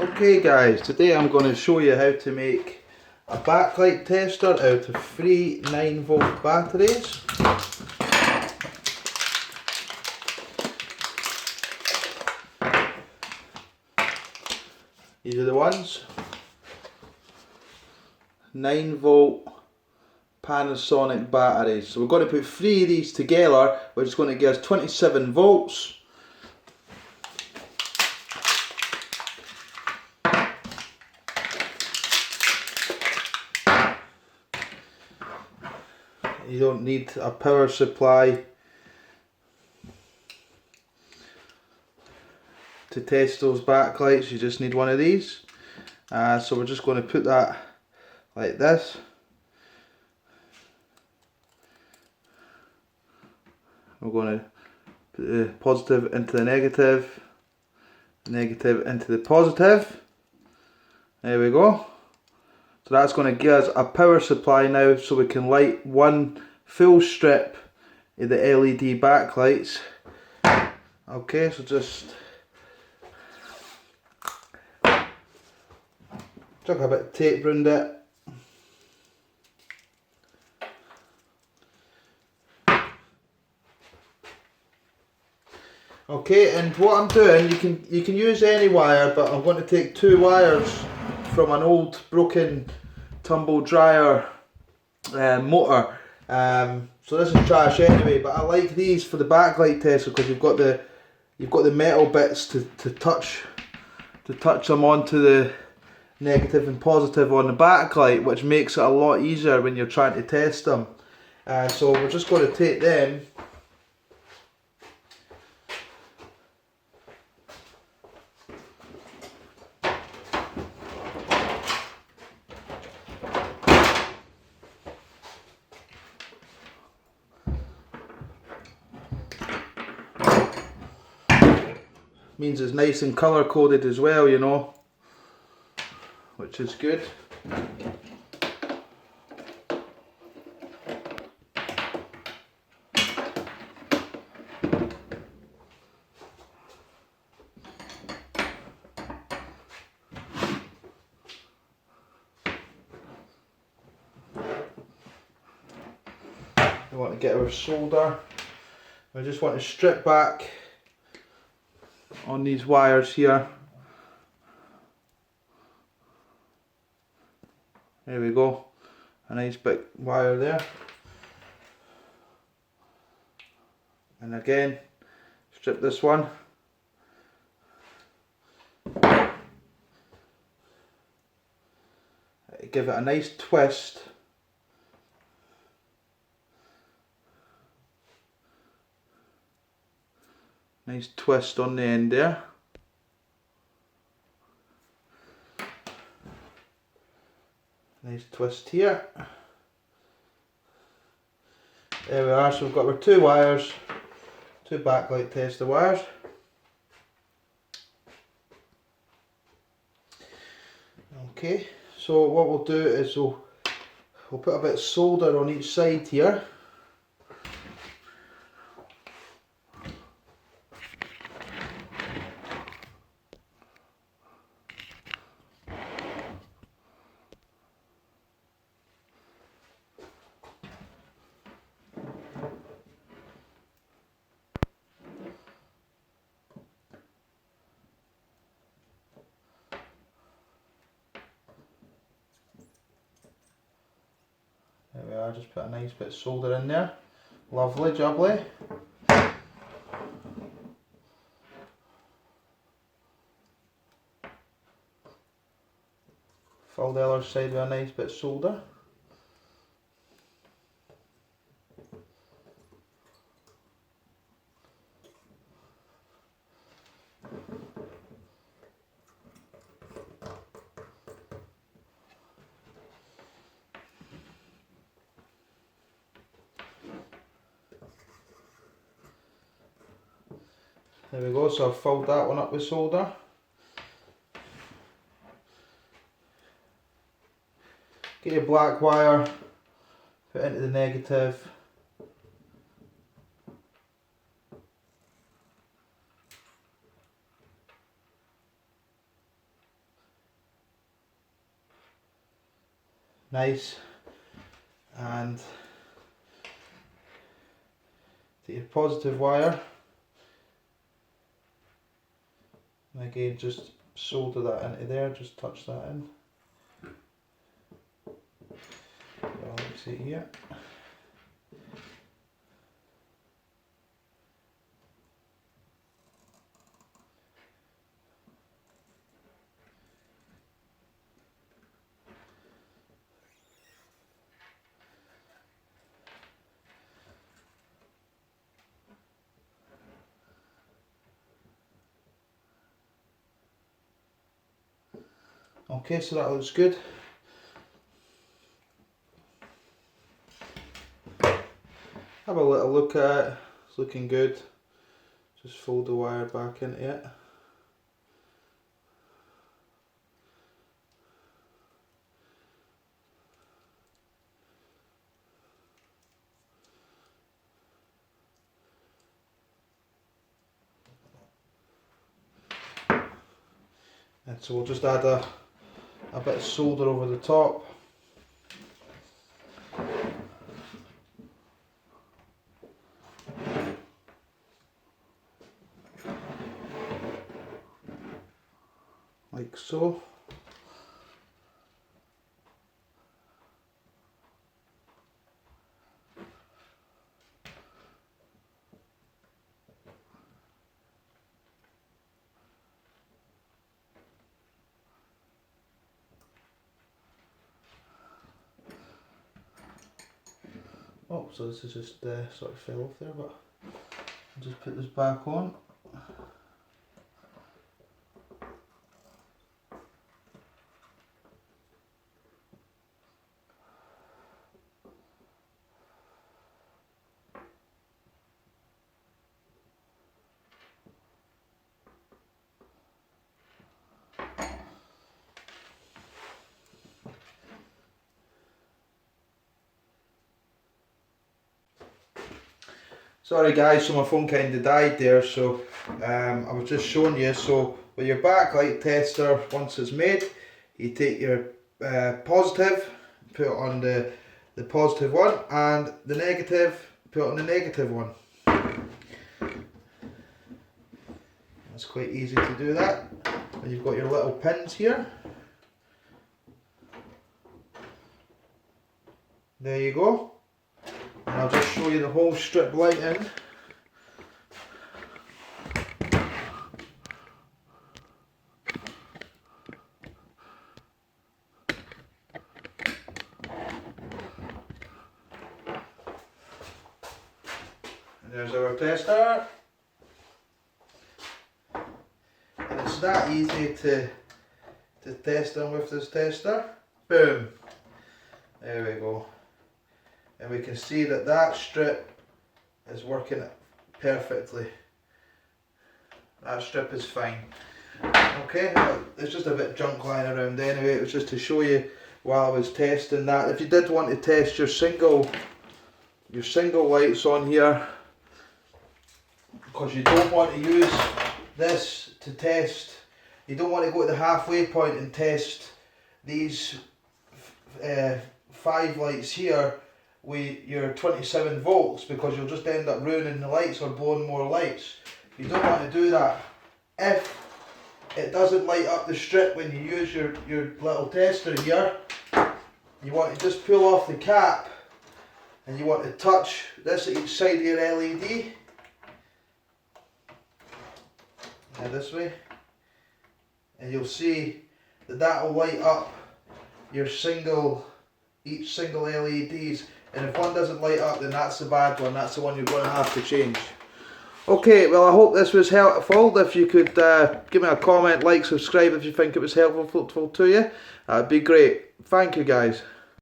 Okay guys, today I'm going to show you how to make a backlight tester out of 3 9-volt batteries. These are the ones. 9-volt Panasonic batteries. So we're going to put 3 of these together, which is going to give us 27 volts. You don't need a power supply to test those backlights, you just need one of these. So we're just going to put that like this. We're going to put the positive into the negative, negative into the positive. There we go. So that's going to give us a power supply now, so we can light one full strip of the LED backlights. Okay, so just chuck a bit of tape around it. Okay, and what I'm doing, you can use any wire, but I'm going to take 2 wires from an old broken tumble dryer motor. So this is trash anyway, but I like these for the backlight tester because you've got the metal bits to touch them onto the negative and positive on the backlight, which makes it a lot easier when you're trying to test them. So we're just going to take them. Means it's nice and colour coded as well, you know, which is good. We want to get our solder. We just want to strip back on these wires here. There we go, a nice big wire there. And again, strip this one. Give it a nice twist. Nice twist on the end there. Nice twist here. There we are, so we've got our 2 wires, 2 backlight tester wires. Okay, so what we'll do is we'll put a bit of solder on each side here. There we are, just put a nice bit of solder in there. Lovely, jubbly. Fill the other side with a nice bit of solder. There we go, so I've filled that one up with solder. Get your black wire, put it into the negative. nice. And take your positive wire, and again just solder that into there, just touch that in. Well, let's see here. Okay, so that looks good. Have a little look at it, it's looking good. Just fold the wire back into it. And so we'll just add a bit of solder over the top. Like so. Oh, so this is just sort of fell off there, but I'll just put this back on. Sorry guys, so my phone kind of died there, so I was just showing you. So with your backlight tester, once it's made, you take your positive, put it on the positive one, and the negative, put it on the negative one. It's quite easy to do that. And you've got your little pins here. There you go. And I'll just show you the whole strip lighting. And there's our tester. And it's that easy to test them with this tester. Boom. There we go. And we can see that that strip is working perfectly. That strip is fine. Okay, there's just a bit of junk lying around anyway. It was just to show you while I was testing that. If you did want to test your single lights on here, because you don't want to use this to test, you don't want to go to the halfway point and test these 5 lights here with your 27 volts, because you'll just end up ruining the lights or blowing more lights. You don't want to do that. If it doesn't light up the strip when you use your little tester here, you want to just pull off the cap and you want to touch this at each side of your LED. Now this way, and you'll see that will light up your each single LEDs. And if one doesn't light up, then that's the bad one. That's the one you're going to have to change. Okay, well I hope this was helpful. If you could give me a comment, like, subscribe if you think it was helpful to you. That'd be great. Thank you guys.